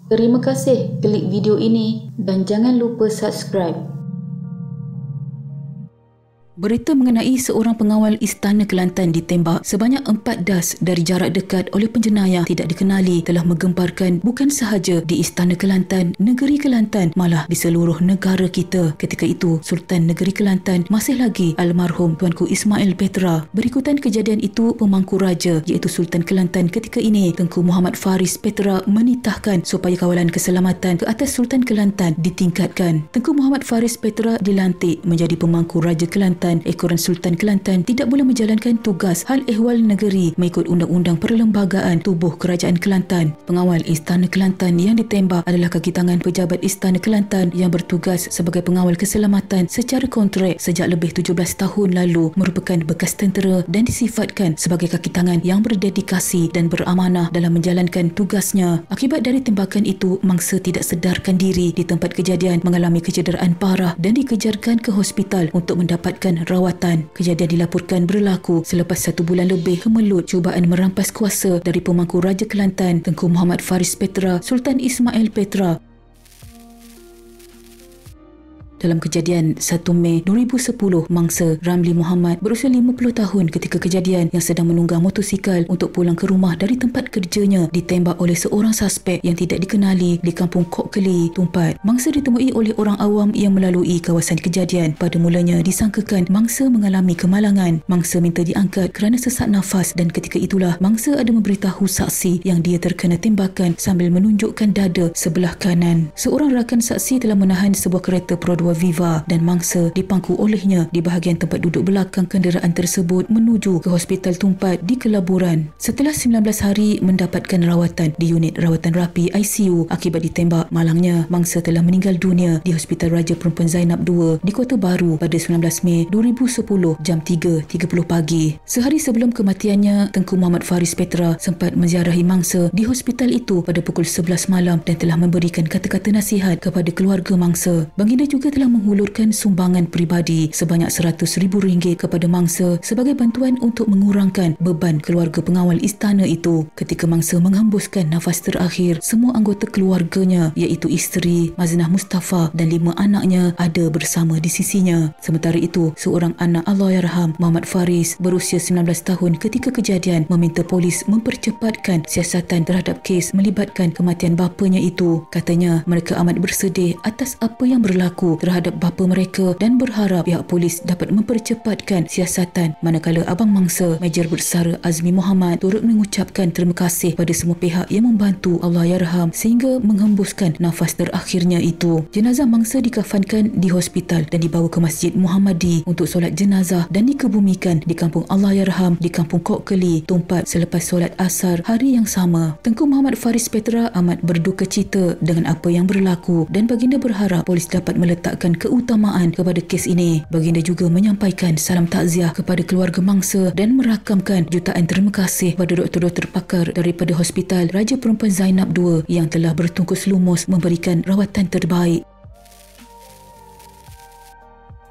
Terima kasih klik video ini dan jangan lupa subscribe. Berita mengenai seorang pengawal Istana Kelantan ditembak sebanyak 4 das dari jarak dekat oleh penjenayah tidak dikenali telah menggemparkan bukan sahaja di Istana Kelantan, negeri Kelantan, malah di seluruh negara kita. Ketika itu, Sultan Negeri Kelantan masih lagi almarhum Tuanku Ismail Petra. Berikutan kejadian itu, pemangku raja iaitu Sultan Kelantan ketika ini, Tengku Muhammad Faris Petra, menitahkan supaya kawalan keselamatan ke atas Sultan Kelantan ditingkatkan. Tengku Muhammad Faris Petra dilantik menjadi pemangku raja Kelantan. Ekoran Sultan Kelantan tidak boleh menjalankan tugas hal ehwal negeri mengikut Undang-Undang Perlembagaan Tubuh Kerajaan Kelantan. Pengawal Istana Kelantan yang ditembak adalah kaki tangan pejabat Istana Kelantan yang bertugas sebagai pengawal keselamatan secara kontrak sejak lebih 17 tahun lalu, merupakan bekas tentera dan disifatkan sebagai kaki tangan yang berdedikasi dan beramanah dalam menjalankan tugasnya. Akibat dari tembakan itu, mangsa tidak sedarkan diri di tempat kejadian mengalami kecederaan parah dan dikejarkan ke hospital untuk mendapatkan rawatan. Kejadian dilaporkan berlaku selepas 1 bulan lebih kemelut cubaan merampas kuasa dari pemangku Raja Kelantan Tengku Muhammad Faris Petra, Sultan Ismail Petra. Dalam kejadian 1 Mei 2010, mangsa Ramli Muhammad berusia 50 tahun ketika kejadian yang sedang menunggang motosikal untuk pulang ke rumah dari tempat kerjanya ditembak oleh seorang suspek yang tidak dikenali di kampung Kok Keli, Tumpat. Mangsa ditemui oleh orang awam yang melalui kawasan kejadian. Pada mulanya disangkakan mangsa mengalami kemalangan. Mangsa minta diangkat kerana sesak nafas dan ketika itulah mangsa ada memberitahu saksi yang dia terkena tembakan sambil menunjukkan dada sebelah kanan. Seorang rakan saksi telah menahan sebuah kereta Pro 2 Viva dan mangsa dipangku olehnya di bahagian tempat duduk belakang kenderaan tersebut menuju ke Hospital Tumpat di Kelaburan. Setelah 19 hari mendapatkan rawatan di unit rawatan rapi ICU akibat ditembak, malangnya mangsa telah meninggal dunia di Hospital Raja Perempuan Zainab II di Kota Baru pada 19 Mei 2010 jam 3.30 pagi. Sehari sebelum kematiannya, Tengku Muhammad Faris Petra sempat menziarahi mangsa di hospital itu pada pukul 11 malam dan telah memberikan kata-kata nasihat kepada keluarga mangsa. Baginda juga telah menghulurkan sumbangan peribadi sebanyak RM100,000 kepada mangsa sebagai bantuan untuk mengurangkan beban keluarga pengawal istana itu. Ketika mangsa menghembuskan nafas terakhir, semua anggota keluarganya iaitu isteri Maznah Mustafa dan 5 anaknya ada bersama di sisinya. Sementara itu, seorang anak Allahyarham Muhammad Faris berusia 19 tahun ketika kejadian meminta polis mempercepatkan siasatan terhadap kes melibatkan kematian bapanya itu. Katanya mereka amat bersedih atas apa yang berlaku terhadap bapa mereka dan berharap pihak polis dapat mempercepatkan siasatan, manakala abang mangsa Major Bersara Azmi Muhammad turut mengucapkan terima kasih pada semua pihak yang membantu Allahyarham sehingga menghembuskan nafas terakhirnya itu. Jenazah mangsa dikafankan di hospital dan dibawa ke Masjid Muhammadi untuk solat jenazah dan dikebumikan di kampung Allahyarham di kampung Kok Keli, Tumpat selepas solat asar hari yang sama. Tengku Muhammad Faris Petra amat berduka cita dengan apa yang berlaku dan baginda berharap polis dapat meletakkan keutamaan kepada kes ini. Baginda juga menyampaikan salam takziah kepada keluarga mangsa dan merakamkan jutaan terima kasih kepada doktor-doktor pakar daripada Hospital Raja Perempuan Zainab II yang telah bertungkus lumus memberikan rawatan terbaik.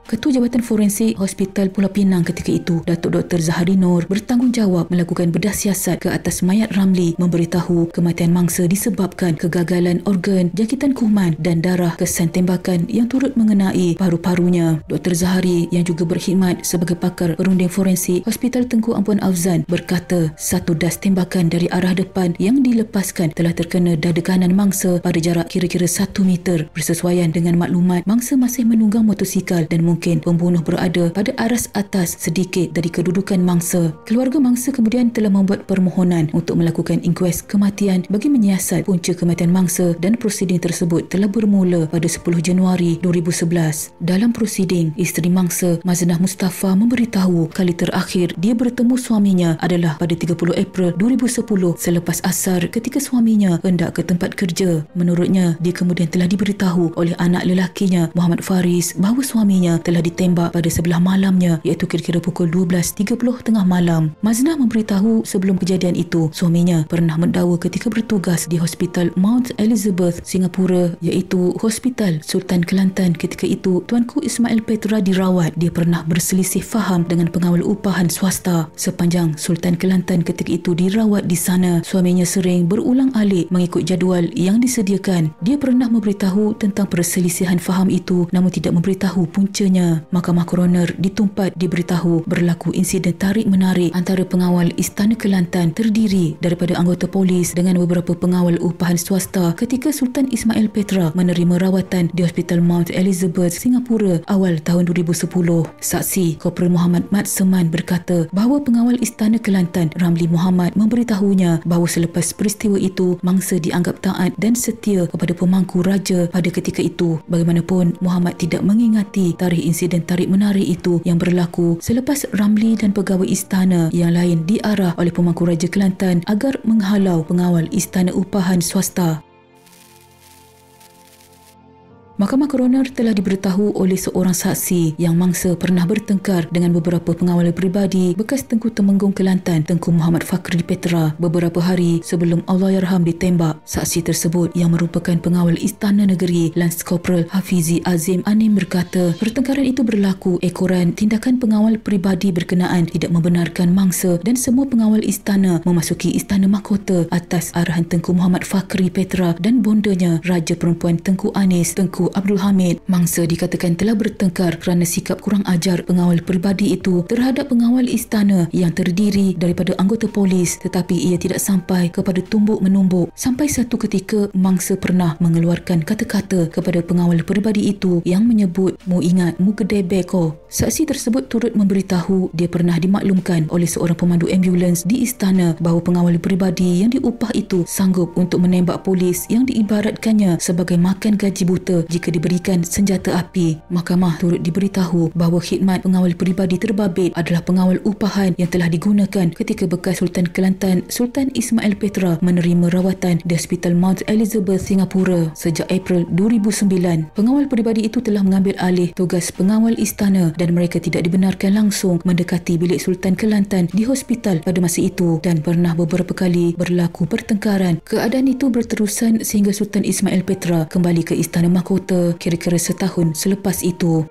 Ketua Jabatan Forensik Hospital Pulau Pinang ketika itu, Datuk Dr. Zahari Noor, bertanggungjawab melakukan bedah siasat ke atas mayat Ramli, memberitahu kematian mangsa disebabkan kegagalan organ, jangkitan kuman dan darah kesan tembakan yang turut mengenai paru-parunya. Dr. Zahari yang juga berkhidmat sebagai pakar perunding forensik Hospital Tengku Ampuan Afzan berkata 1 das tembakan dari arah depan yang dilepaskan telah terkena dada kanan mangsa pada jarak kira-kira 1 meter. Bersesuaian dengan maklumat, mangsa masih menunggang motosikal dan mungkin pembunuh berada pada aras atas sedikit dari kedudukan mangsa. Keluarga mangsa kemudian telah membuat permohonan untuk melakukan inkues kematian bagi menyiasat punca kematian mangsa dan prosiding tersebut telah bermula pada 10 Januari 2011. Dalam prosiding, isteri mangsa Maznah Mustafa memberitahu kali terakhir dia bertemu suaminya adalah pada 30 April 2010 selepas asar ketika suaminya hendak ke tempat kerja. Menurutnya, dia kemudian telah diberitahu oleh anak lelakinya Muhammad Faris bahawa suaminya telah ditembak pada sebelah malamnya, iaitu kira-kira pukul 12.30 tengah malam. Maznah memberitahu sebelum kejadian itu, suaminya pernah mendakwa ketika bertugas di Hospital Mount Elizabeth, Singapura, iaitu Hospital Sultan Kelantan. Ketika itu, Tuanku Ismail Petra dirawat. Dia pernah berselisih faham dengan pengawal upahan swasta. Sepanjang Sultan Kelantan ketika itu dirawat di sana, suaminya sering berulang-alik mengikut jadual yang disediakan. Dia pernah memberitahu tentang perselisihan faham itu, namun tidak memberitahu puncanya. Mahkamah Koroner ditumpat diberitahu berlaku insiden tarik-menarik antara pengawal Istana Kelantan terdiri daripada anggota polis dengan beberapa pengawal upahan swasta ketika Sultan Ismail Petra menerima rawatan di Hospital Mount Elizabeth, Singapura awal tahun 2010. Saksi Korporal Muhammad Mat Seman berkata bahawa pengawal Istana Kelantan Ramli Muhammad memberitahunya bahawa selepas peristiwa itu mangsa dianggap taat dan setia kepada pemangku raja pada ketika itu. Bagaimanapun, Muhammad tidak mengingati tarikh insiden tarik-menarik itu yang berlaku selepas Ramli dan pegawai istana yang lain diarah oleh pemangku raja Kelantan agar menghalau pengawal istana upahan swasta. Mahkamah Koroner telah diberitahu oleh seorang saksi yang mangsa pernah bertengkar dengan beberapa pengawal peribadi bekas Tengku Temenggung Kelantan, Tengku Muhammad Fakhri Petra, beberapa hari sebelum Allahyarham ditembak. Saksi tersebut yang merupakan pengawal Istana Negeri, Lance Corporal Hafizi Azim Anim berkata, pertengkaran itu berlaku ekoran tindakan pengawal peribadi berkenaan tidak membenarkan mangsa dan semua pengawal istana memasuki Istana Mahkota atas arahan Tengku Muhammad Fakhri Petra dan bondanya Raja Perempuan Tengku Anis, Tengku Abdul Hamid. Mangsa dikatakan telah bertengkar kerana sikap kurang ajar pengawal peribadi itu terhadap pengawal istana yang terdiri daripada anggota polis, tetapi ia tidak sampai kepada tumbuk menumbuk. Sampai satu ketika mangsa pernah mengeluarkan kata-kata kepada pengawal peribadi itu yang menyebut, "Mu ingat mu kedai beko." Saksi tersebut turut memberitahu dia pernah dimaklumkan oleh seorang pemandu ambulans di istana bahawa pengawal peribadi yang diupah itu sanggup untuk menembak polis yang diibaratkannya sebagai makan gaji buta jika diberikan senjata api. Mahkamah turut diberitahu bahawa khidmat pengawal peribadi terbabit adalah pengawal upahan yang telah digunakan ketika bekas Sultan Kelantan Sultan Ismail Petra menerima rawatan di Hospital Mount Elizabeth, Singapura sejak April 2009. Pengawal peribadi itu telah mengambil alih tugas pengawal istana dan mereka tidak dibenarkan langsung mendekati bilik Sultan Kelantan di hospital pada masa itu dan pernah beberapa kali berlaku pertengkaran. Keadaan itu berterusan sehingga Sultan Ismail Petra kembali ke Istana Mahkota kira-kira setahun selepas itu.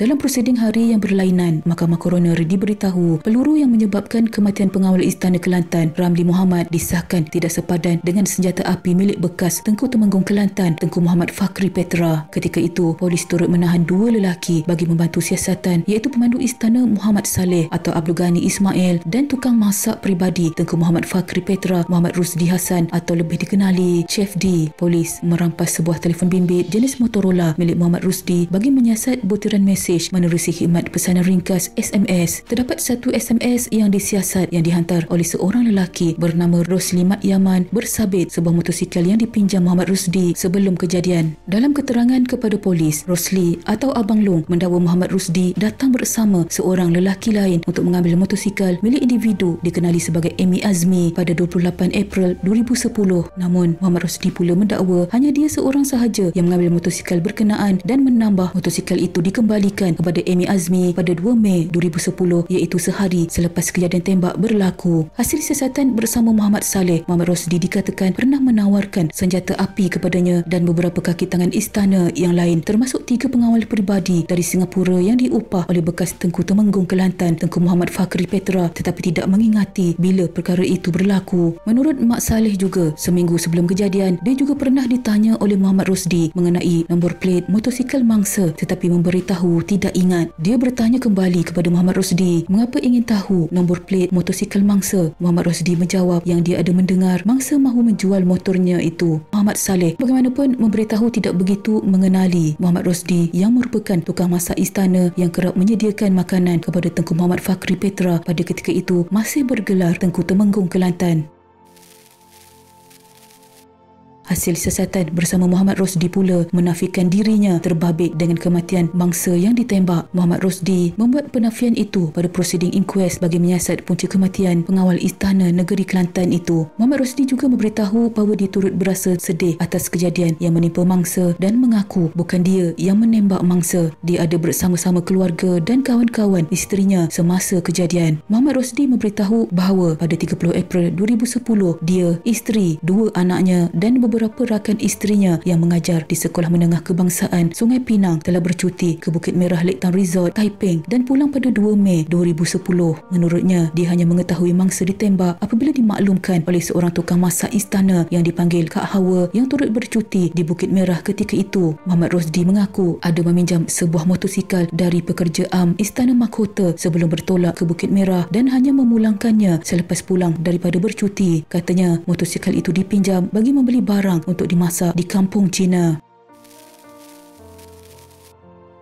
Dalam prosiding hari yang berlainan, Mahkamah Koroner diberitahu peluru yang menyebabkan kematian pengawal Istana Kelantan Ramli Muhammad disahkan tidak sepadan dengan senjata api milik bekas Tengku Temenggung Kelantan Tengku Muhammad Fakhri Petra. Ketika itu, polis turut menahan dua lelaki bagi membantu siasatan, iaitu pemandu istana Muhammad Saleh atau Abdul Ghani Ismail dan tukang masak peribadi Tengku Muhammad Fakhri Petra Muhammad Rusdi Hassan atau lebih dikenali Chef D. Polis merampas sebuah telefon bimbit jenis Motorola milik Muhammad Rusdi bagi menyiasat butiran mesej menerusi khidmat pesanan ringkas SMS. Terdapat satu SMS yang disiasat yang dihantar oleh seorang lelaki bernama Rosli Mat Yaman bersabit sebuah motosikal yang dipinjam Muhammad Rusdi sebelum kejadian. Dalam keterangan kepada polis, Rosli atau Abang Long mendakwa Muhammad Rusdi datang bersama seorang lelaki lain untuk mengambil motosikal milik individu dikenali sebagai Amy Azmi pada 28 April 2010. Namun Muhammad Rusdi pula mendakwa hanya dia seorang sahaja yang mengambil motosikal berkenaan dan menambah motosikal itu dikembalikan kepada Amy Azmi pada 2 Mei 2010, iaitu sehari selepas kejadian tembak berlaku. Hasil siasatan bersama Muhammad Saleh, Muhammad Rosdi dikatakan pernah menawarkan senjata api kepadanya dan beberapa kaki tangan istana yang lain, termasuk 3 pengawal peribadi dari Singapura yang diupah oleh bekas Tengku Temenggung Kelantan Tengku Muhammad Fakhri Petra, tetapi tidak mengingati bila perkara itu berlaku. Menurut Mak Saleh juga, seminggu sebelum kejadian, dia juga pernah ditanya oleh Muhammad Rosdi mengenai nombor plate motosikal mangsa, tetapi memberitahu tidak ingat. Dia bertanya kembali kepada Muhammad Rosdi mengapa ingin tahu nombor plate motosikal mangsa. Muhammad Rosdi menjawab yang dia ada mendengar mangsa mahu menjual motornya itu. Muhammad Saleh bagaimanapun memberitahu tidak begitu mengenali Muhammad Rosdi yang merupakan tukang masak istana yang kerap menyediakan makanan kepada Tengku Muhammad Fakhri Petra pada ketika itu masih bergelar Tengku Temenggung Kelantan. Hasil siasatan bersama Muhammad Rosdi pula menafikan dirinya terbabit dengan kematian mangsa yang ditembak. Muhammad Rosdi membuat penafian itu pada prosiding inquest bagi menyiasat punca kematian pengawal Istana Negeri Kelantan itu. Muhammad Rosdi juga memberitahu bahawa dia turut berasa sedih atas kejadian yang menimpa mangsa dan mengaku bukan dia yang menembak mangsa. Dia ada bersama-sama keluarga dan kawan-kawan isterinya semasa kejadian. Muhammad Rosdi memberitahu bahawa pada 30 April 2010, dia, isteri, 2 anaknya dan beberapa rakan isterinya yang mengajar di Sekolah Menengah Kebangsaan Sungai Pinang telah bercuti ke Bukit Merah Lake Town Resort, Taiping dan pulang pada 2 Mei 2010. Menurutnya, dia hanya mengetahui mangsa ditembak apabila dimaklumkan oleh seorang tukang masak istana yang dipanggil Kak Hawa yang turut bercuti di Bukit Merah ketika itu. Muhammad Rosdi mengaku ada meminjam sebuah motosikal dari pekerja am Istana Mahkota sebelum bertolak ke Bukit Merah dan hanya memulangkannya selepas pulang daripada bercuti. Katanya motosikal itu dipinjam bagi membeli barang untuk dimasak di kampung Cina.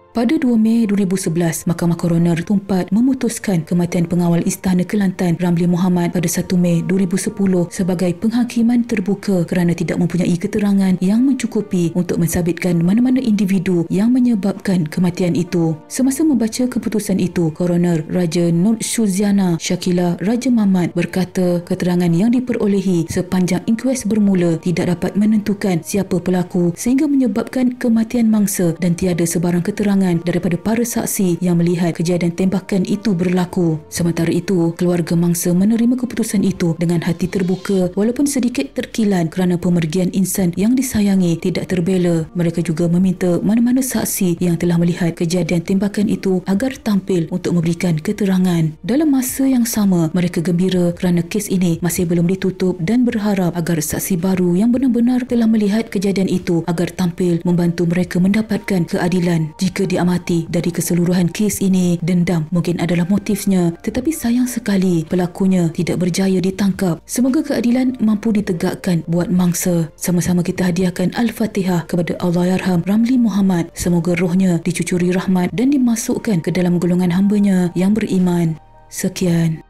Pada 2 Mei 2011, Mahkamah Koroner Tumpat memutuskan kematian pengawal Istana Kelantan Ramli Muhammad pada 1 Mei 2010 sebagai penghakiman terbuka kerana tidak mempunyai keterangan yang mencukupi untuk mensabitkan mana-mana individu yang menyebabkan kematian itu. Semasa membaca keputusan itu, Koroner Raja Nur Syuziana Syakila Raja Mamat berkata keterangan yang diperolehi sepanjang inkuest bermula tidak dapat menentukan siapa pelaku sehingga menyebabkan kematian mangsa dan tiada sebarang keterangan daripada para saksi yang melihat kejadian tembakan itu berlaku. Sementara itu, keluarga mangsa menerima keputusan itu dengan hati terbuka walaupun sedikit terkilan kerana pemergian insan yang disayangi tidak terbela. Mereka juga meminta mana-mana saksi yang telah melihat kejadian tembakan itu agar tampil untuk memberikan keterangan. Dalam masa yang sama, mereka gembira kerana kes ini masih belum ditutup dan berharap agar saksi baru yang benar-benar telah melihat kejadian itu agar tampil membantu mereka mendapatkan keadilan. Jika diamati dari keseluruhan kes ini, dendam mungkin adalah motifnya, tetapi sayang sekali pelakunya tidak berjaya ditangkap. Semoga keadilan mampu ditegakkan buat mangsa. Sama-sama kita hadiahkan Al-Fatihah kepada Allahyarham Ramli Muhammad. Semoga rohnya dicucuri rahmat dan dimasukkan ke dalam golongan hamba-Nya yang beriman. Sekian.